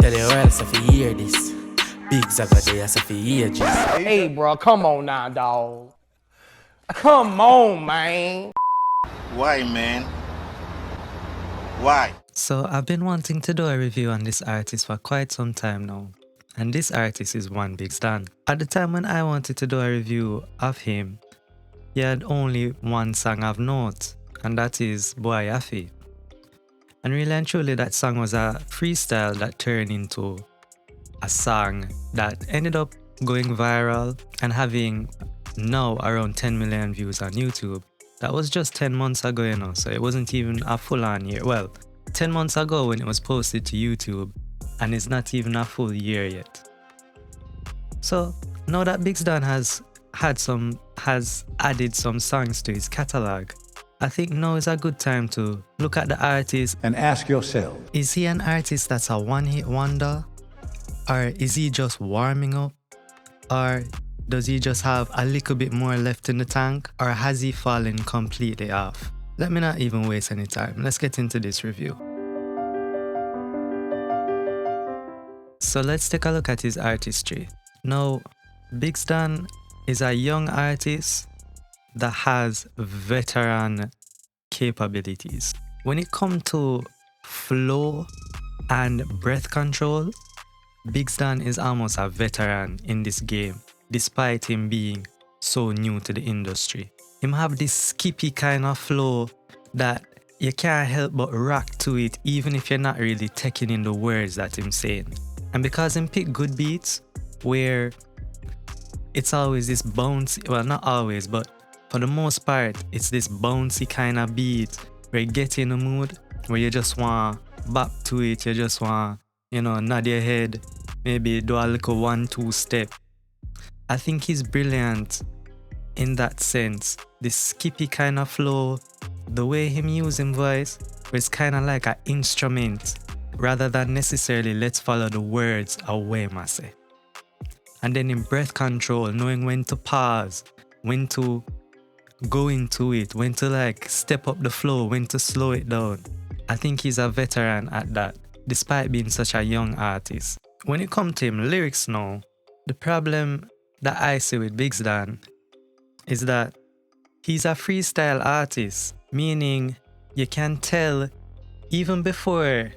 tell you else if you hear this. Biggs I got there so for ages. Hey, bro, come on now, dog. Come on, man. Why, man? Why? So I've been wanting to do a review on this artist for quite some time now. And this artist is 1Biggs. At the time when I wanted to do a review of him, he had only one song of note, and that is Boy Yafi. And really and truly that song was a freestyle that turned into a song that ended up going viral and having now around 10 million views on YouTube. That was just 10 months ago, you know, so it wasn't even a full-on year. Well, 10 months ago when it was posted to YouTube, and it's not even a full year yet. So now that Biggs has added some songs to his catalog, I think now is a good time to look at the artist and ask yourself, is he an artist that's a one-hit wonder? Or is he just warming up? Or does he just have a little bit more left in the tank? Or has he fallen completely off? Let me not even waste any time. Let's get into this review. So let's take a look at his artistry. Now, Biggs is a young artist that has veteran capabilities. When it comes to flow and breath control, Biggs is almost a veteran in this game, despite him being so new to the industry. Him have this skippy kind of flow that you can't help but rock to it even if you're not really taking in the words that him saying. And because him pick good beats where it's always this bouncy, well not always, but for the most part it's this bouncy kind of beat where you get in the mood, where you just want bop to it, you just want, you know, nod your head, maybe do a little 1-2 step. I think he's brilliant in that sense. This skippy kind of flow, the way him use him voice, where it's kind of like an instrument rather than necessarily let's follow the words away, I say. And then in breath control, knowing when to pause, when to go into it, when to like step up the flow, when to slow it down. I think he's a veteran at that, despite being such a young artist. When it comes to him lyrics now, the problem that I see with Biggs is that he's a freestyle artist, meaning you can tell even before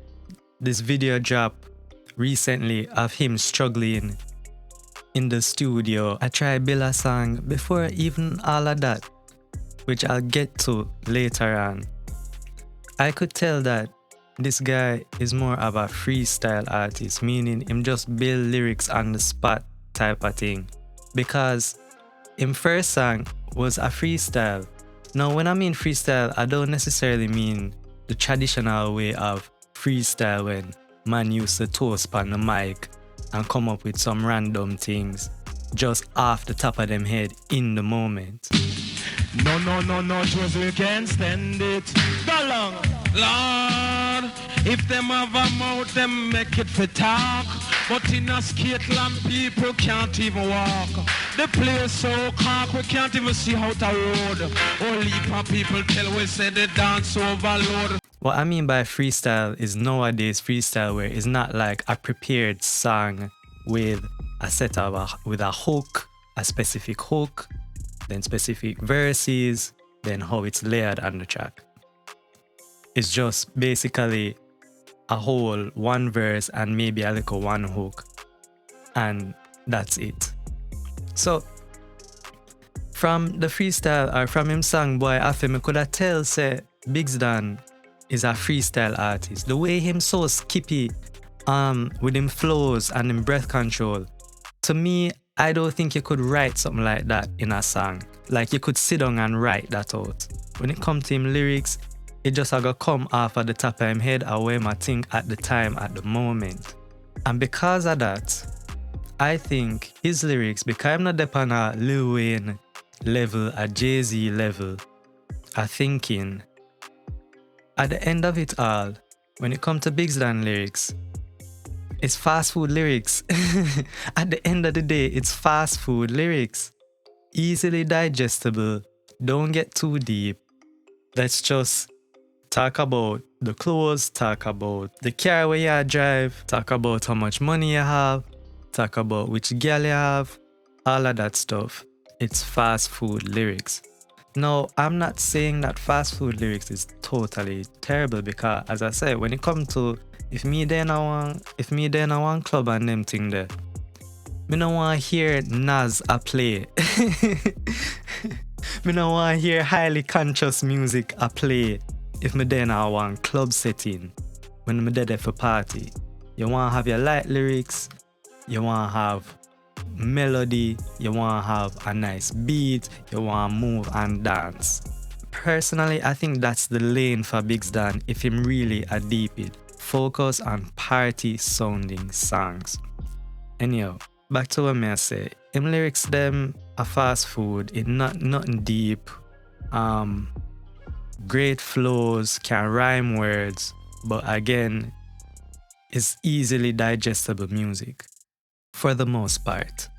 this video drop recently of him struggling in the studio. I tried build a song before even all of that, which I'll get to later on. I could tell that this guy is more of a freestyle artist, meaning him just build lyrics on the spot type of thing. Because him first song was a freestyle. Now when I mean freestyle, I don't necessarily mean the traditional way of freestyle when man used to toast on the mic and come up with some random things just off the top of them head in the moment. No, Jose can't stand it. Go long, Lord. If them have a mouth, them make it for talk. But in a Scotland, people can't even walk. The place so cock, we can't even see how to road. Only people tell we say they dance overload. What I mean by freestyle is nowadays freestyle where it's not like a prepared song with a set of with a hook, a specific hook, then specific verses, then how it's layered on the track. It's just basically a whole one verse and maybe a little one hook, and that's it. So from the freestyle or from him song Boy Yafi, I could have tell say Biggs is a freestyle artist. The way him so skippy with him flows and him breath control, to me, I don't think you could write something like that in a song. Like you could sit down and write that out. When it comes to him lyrics, it just a go come off at the top of him head or where I think at the time, at the moment. And because of that, I think his lyrics, because I'm not up on a Lil Wayne level, a Jay-Z level, are thinking at the end of it all, when it comes to Biggs lyrics, it's fast food lyrics. At the end of the day, it's fast food lyrics. Easily digestible, don't get too deep. Let's just Talk about the clothes, talk about the car where you drive, talk about how much money you have, talk about which girl you have, all of that stuff. It's fast food lyrics. Now, I'm not saying that fast food lyrics is totally terrible because, as I said, when it comes to if me then I want club and them thing there, me no want hear Nas a play. Me no want hear highly conscious music a play. If me then I want club setting, when me there for party, you want to have your light lyrics, you want to have melody, you want to have a nice beat, you want to move and dance. Personally, I think that's the lane for Biggs Dan if him really a deep it. Focus on party sounding songs. Anyhow, back to what me I say. Him lyrics them a fast food, it nothing deep. Great flows, can rhyme words, but again, it's easily digestible music. For the most part.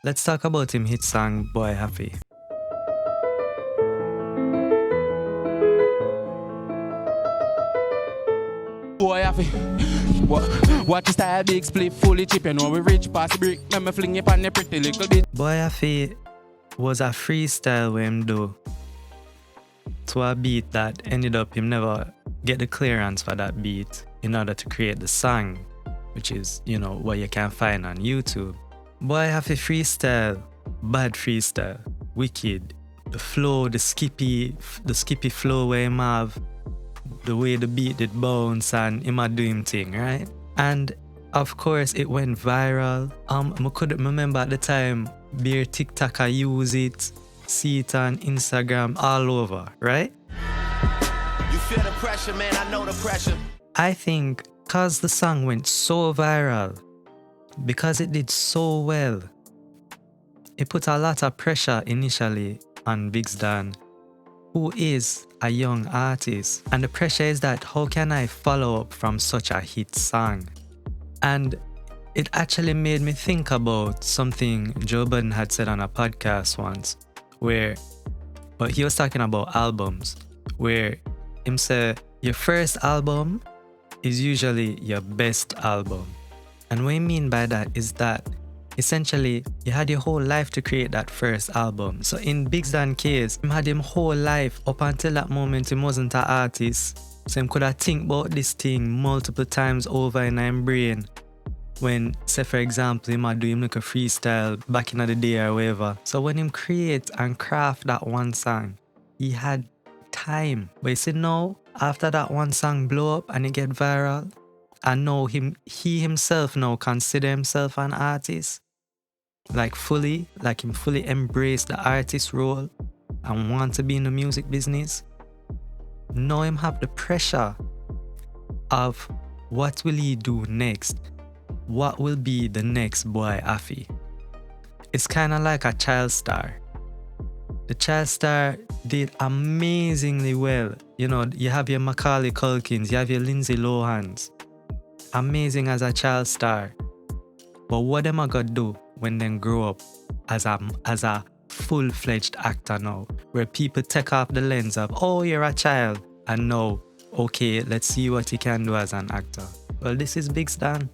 Let's talk about him hit song Boy Happy. Boy, happy. Watch the style, big split, fully chip. You know we rich past the brick. Let me fling it on the pretty little bit. Boy Happy was a freestyle we him do to a beat that ended up him never get the clearance for that beat in order to create the song, which is, you know, what you can find on YouTube. Boy Happy freestyle, bad freestyle, wicked. The flow, the skippy flow where him have, the way the beat did bounce and him a do him thing, right? And of course it went viral. I couldn't remember at the time Beer TikToker use it, see it on Instagram, all over, right? You feel the pressure, man, I know the pressure. I think because the song went so viral, because it did so well, it put a lot of pressure initially on Biggs Dan, who is a young artist. And the pressure is that how can I follow up from such a hit song? And it actually made me think about something Joe Budden had said on a podcast once, but he was talking about albums, where him said, your first album is usually your best album. And what I mean by that is that essentially you had your whole life to create that first album. So in Biggs Dan case, he had him whole life up until that moment he wasn't an artist. So he could have think about this thing multiple times over in his brain. When, say for example, he might do him like a freestyle back in the day or whatever. So when him create and craft that one song, he had time. But you see now, after that one song blow up and it get viral, and now he himself now consider himself an artist, like him fully embrace the artist role and want to be in the music business. Now him have the pressure of what will he do next? What will be the next Boy Happy? It's kind of like a child star. The child star did amazingly well. You know, you have your Macaulay Culkins, you have your Lindsay Lohans. Amazing as a child star. But what am I gonna do when they grow up as a full-fledged actor now, where people take off the lens of, oh, you're a child, and now, okay, let's see what you can do as an actor. Well, this is Biggs Dan.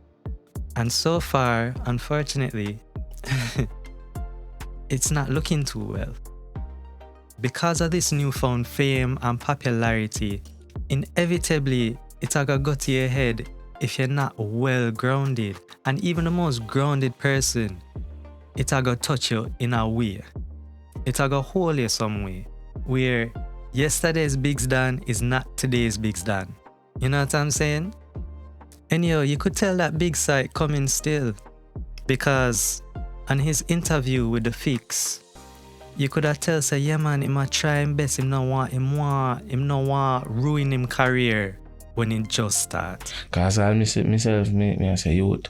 And so far, unfortunately, it's not looking too well. Because of this newfound fame and popularity, inevitably, it's gonna go to your head if you're not well grounded. And even the most grounded person, it's gonna touch you in a way. It's gonna hold you some way. Where yesterday's Biggs Dan is not today's Biggs Dan. You know what I'm saying? Anyhow, you could tell that big sight coming still. Because on his interview with The Fix, you could have tell say, yeah man, he might try him best, him no want ruin him career when it just start. Cause I myself, I say youth.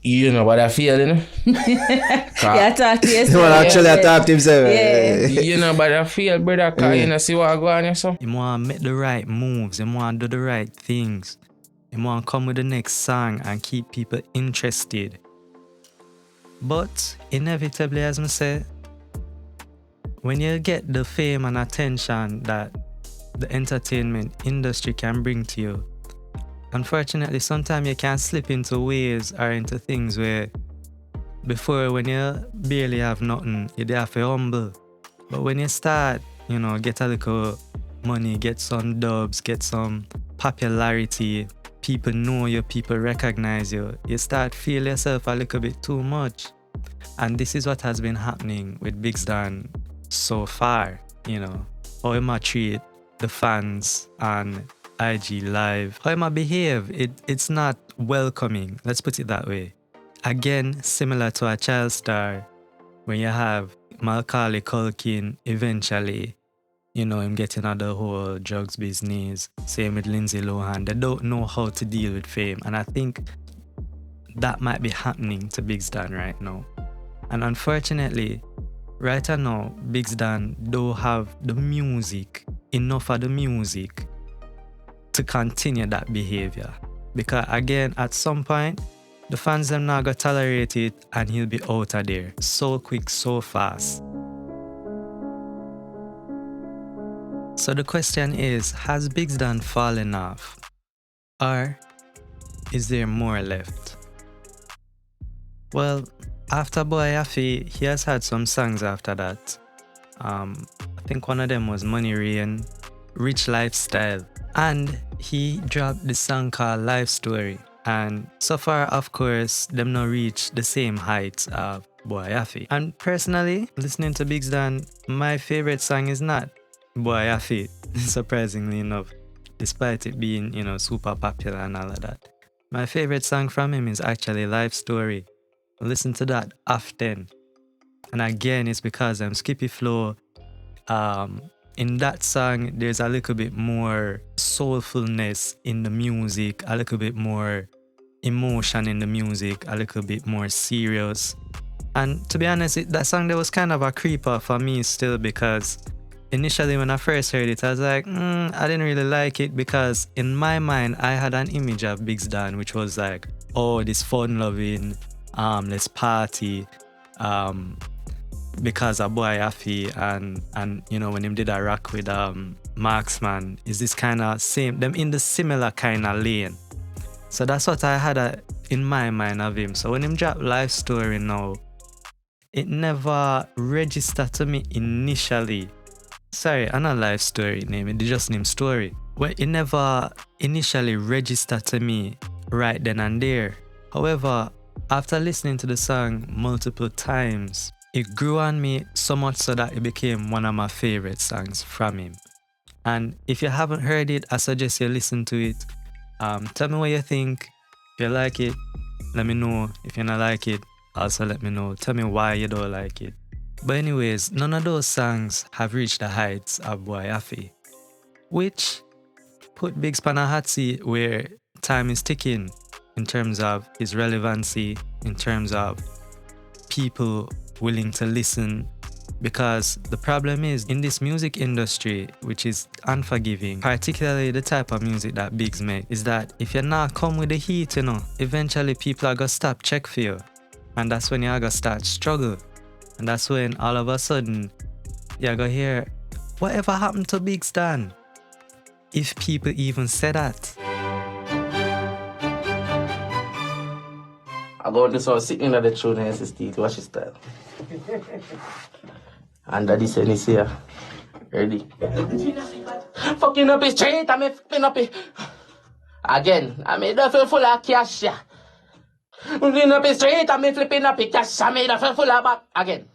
You know what I feel, you know? Yeah, talk to yourself. You want to actually talk to himself. Yeah. You know what I feel, brother, cause you know see what I go on here, so. He want to make the right moves, he want to do the right things. He want to come with the next song and keep people interested. But inevitably, as I say, when you get the fame and attention that the entertainment industry can bring to you. Unfortunately, sometimes you can slip into ways or into things where before, when you barely have nothing, you have to humble. But when you start, get a little money, get some dubs, get some popularity, people know you, people recognize you, you start feel yourself a little bit too much. And this is what has been happening with Biggs Dan so far, How he might treat the fans on IG Live, how he might behave, it's not welcoming, let's put it that way. Again, similar to a child star, when you have Macaulay Culkin eventually, him getting out the whole drugs business. Same with Lindsay Lohan. They don't know how to deal with fame. And I think that might be happening to Biggs Dan right now. And unfortunately, right now, Biggs Dan don't have the music, enough of the music to continue that behavior. Because again, at some point, the fans them not gonna tolerate it and he'll be out of there so quick, so fast. So the question is, has Biggs Dan fallen off? Or is there more left? Well, after Boy Yaffy, he has had some songs after that. I think one of them was Money Rain, Rich Lifestyle. And he dropped the song called Life Story. And so far, of course, them not reach the same heights of Boy Yaffy. And personally, listening to Biggs Dan, my favorite song is not Boy Yaffy, surprisingly enough, despite it being, super popular and all of that. My favorite song from him is actually Life Story. I listen to that often. And again, it's because I'm Skippy Flow. In that song, there's a little bit more soulfulness in the music, a little bit more emotion in the music, a little bit more serious. And to be honest, that song there was kind of a creeper for me still, because initially when I first heard it, I was like, I didn't really like it, because in my mind, I had an image of Biggs Dan, which was like, oh, this fun-loving, let's party, because of Boy Yaffy and when him did a rock with Marksman, is this kind of same, them in the similar kind of lane. So that's what I had in my mind of him. So when him dropped Life Story now, it never registered to me initially. Sorry, I'm not Life Story name, it just name Story. Well, it never initially registered to me right then and there. However, after listening to the song multiple times, it grew on me so much so that it became one of my favorite songs from him. And if you haven't heard it, I suggest you listen to it. Tell me what you think. If you like it, let me know. If you don't like it, also let me know. Tell me why you don't like it. But anyways, none of those songs have reached the heights of Boy Yaffy, which put Biggs on a hot seat where time is ticking in terms of his relevancy, in terms of people willing to listen. Because the problem is, in this music industry, which is unforgiving, particularly the type of music that Biggs make, is that if you're not come with the heat, eventually people are gonna stop check for you. And that's when you're gonna start struggle. And that's when all of a sudden you're gonna hear, whatever happened to Biggs Dan? If people even say that. I go to so sitting at the tune and SST to watch his style. And that is this here. Ready? Fucking up his street, I'm flipping up it. Again, I made a full of cash. Flipping up his street, I'm flipping up it cash. I made a full of back. Again.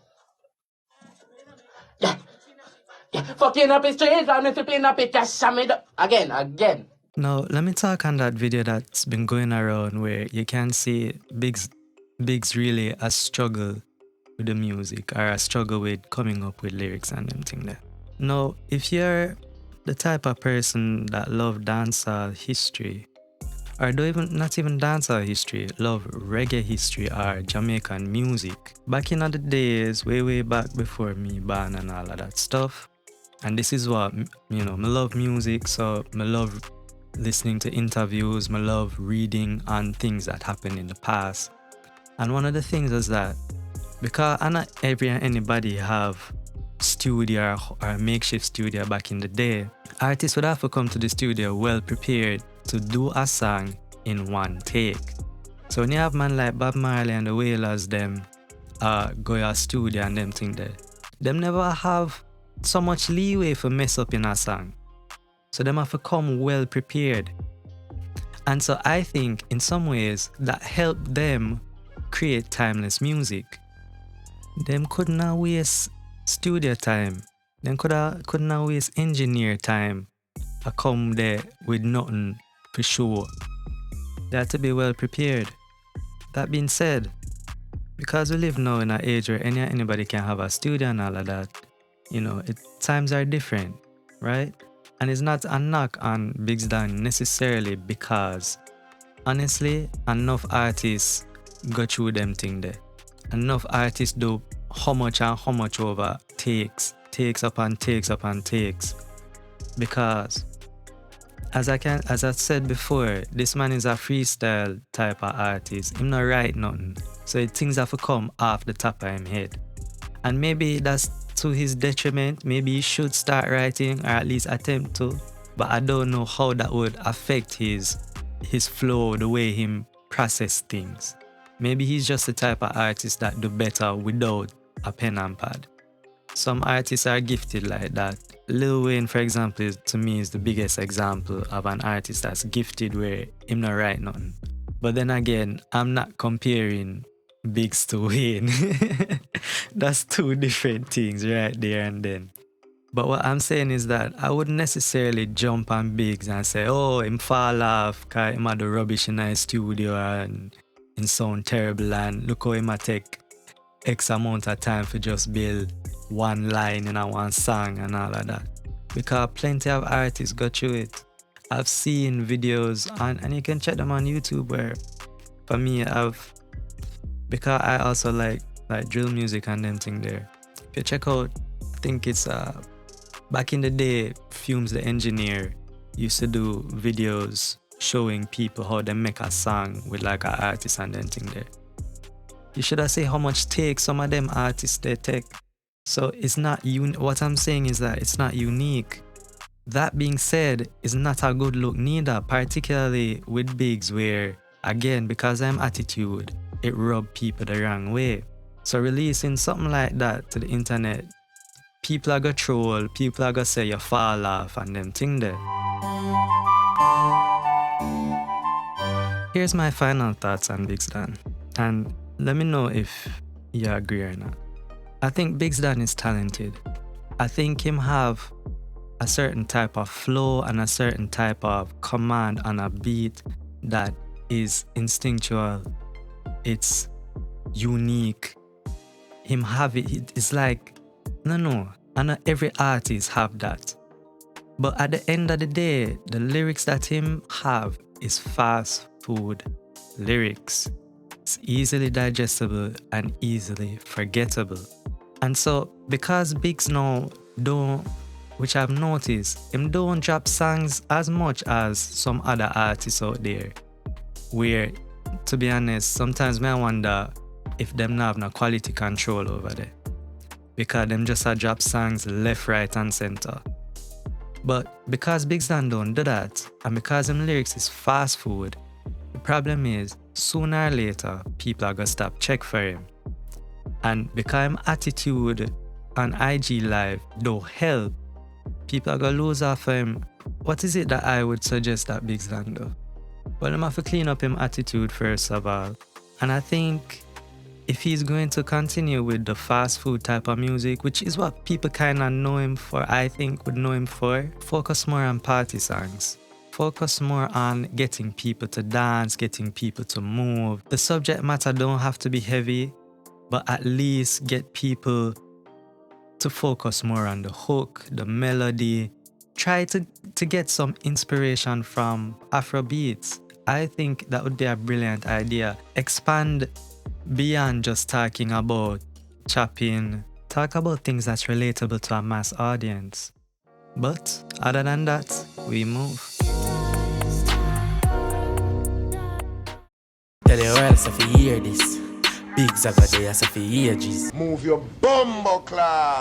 Yeah. Fucking up his street, I'm flipping up it cash. I made a... Again. Now, let me talk on that video that's been going around where you can see Biggs really a struggle with the music, or a struggle with coming up with lyrics and them thing there. Now, if you're the type of person that love dancehall history, or not even dancehall history, love reggae history or Jamaican music, back in the days, way back before me born and all of that stuff, and this is what, me love music, so me love listening to interviews, I love reading on things that happened in the past. And one of the things is that because not anybody have studio or makeshift studio back in the day, artists would have to come to the studio well prepared to do a song in one take. So when you have man like Bob Marley and the Wailers, them go to a studio and them thing there, them never have so much leeway for mess up in a song. So them have to come well prepared. And so I think in some ways that helped them create timeless music. Them couldn't waste studio time. Them couldn't waste engineer time. I come there with nothing for sure. They had to be well prepared. That being said, because we live now in an age where anybody can have a studio and all of that, times are different, right? And it's not a knock on Biggs Dan necessarily, because honestly, enough artists go through them thing there. Enough artists do how much over takes upon takes. Because as I said before, this man is a freestyle type of artist. Him not write nothing. So things have to come off the top of him head. And maybe that's to his detriment. Maybe he should start writing, or at least attempt to. But I don't know how that would affect his flow, the way him process things. Maybe he's just the type of artist that do better without a pen and pad. Some artists are gifted like that. Lil Wayne, for example, to me is the biggest example of an artist that's gifted where him not write nothing. But then again, I'm not comparing Biggs to Wayne. That's two different things right there and then. But what I'm saying is that I wouldn't necessarily jump on Biggs and say, oh, him fall off because him had the rubbish in his studio and him sound terrible, and look how him a take X amount of time for just build one line in a one song and all of that. Because plenty of artists go through it. I've seen videos and you can check them on YouTube where, for me, because I also like drill music and them thing there. If you check out, I think it's back in the day, Fumes the engineer used to do videos showing people how they make a song with like an artist and them thing there. You should have seen how much take some of them artists they take. So it's not what I'm saying is that it's not unique. That being said, it's not a good look neither, particularly with Biggs, where again, because I'm attitude, it rubbed people the wrong way. So releasing something like that to the internet, people are gonna troll, people are gonna say you fall off and them thing there. Here's my final thoughts on Biggs Dan, and let me know if you agree or not. I think Biggs Dan is talented. I think him have a certain type of flow and a certain type of command on a beat that is instinctual. It's unique. Him have it. It's like, no. I know every artist have that. But at the end of the day, the lyrics that him have is fast food lyrics. It's easily digestible and easily forgettable. And so, because Biggs now don't, which I've noticed, him don't drop songs as much as some other artists out there, where, to be honest, sometimes I wonder if them not have no quality control over there. Because them just drop songs left, right, and center. But because Biggs Dan don't do that, and because them lyrics is fast food, the problem is, sooner or later, people are gonna stop check for him. And because him attitude on IG Live don't help, people are gonna lose off him. What is it that I would suggest that Biggs Dan do? Well, I'm have to clean up him attitude first of all. And I think if he's going to continue with the fast food type of music, which is what people kind of know him for, I think would know him for, focus more on party songs. Focus more on getting people to dance, getting people to move. The subject matter don't have to be heavy, but at least get people to focus more on the hook, the melody. Try to get some inspiration from Afrobeats. I think that would be a brilliant idea. Expand beyond just talking about chopping. Talk about things that's relatable to a mass audience. But other than that, we move. Tell you else if you hear this. Biggs are got there, so for ages. Move your bumbo clot.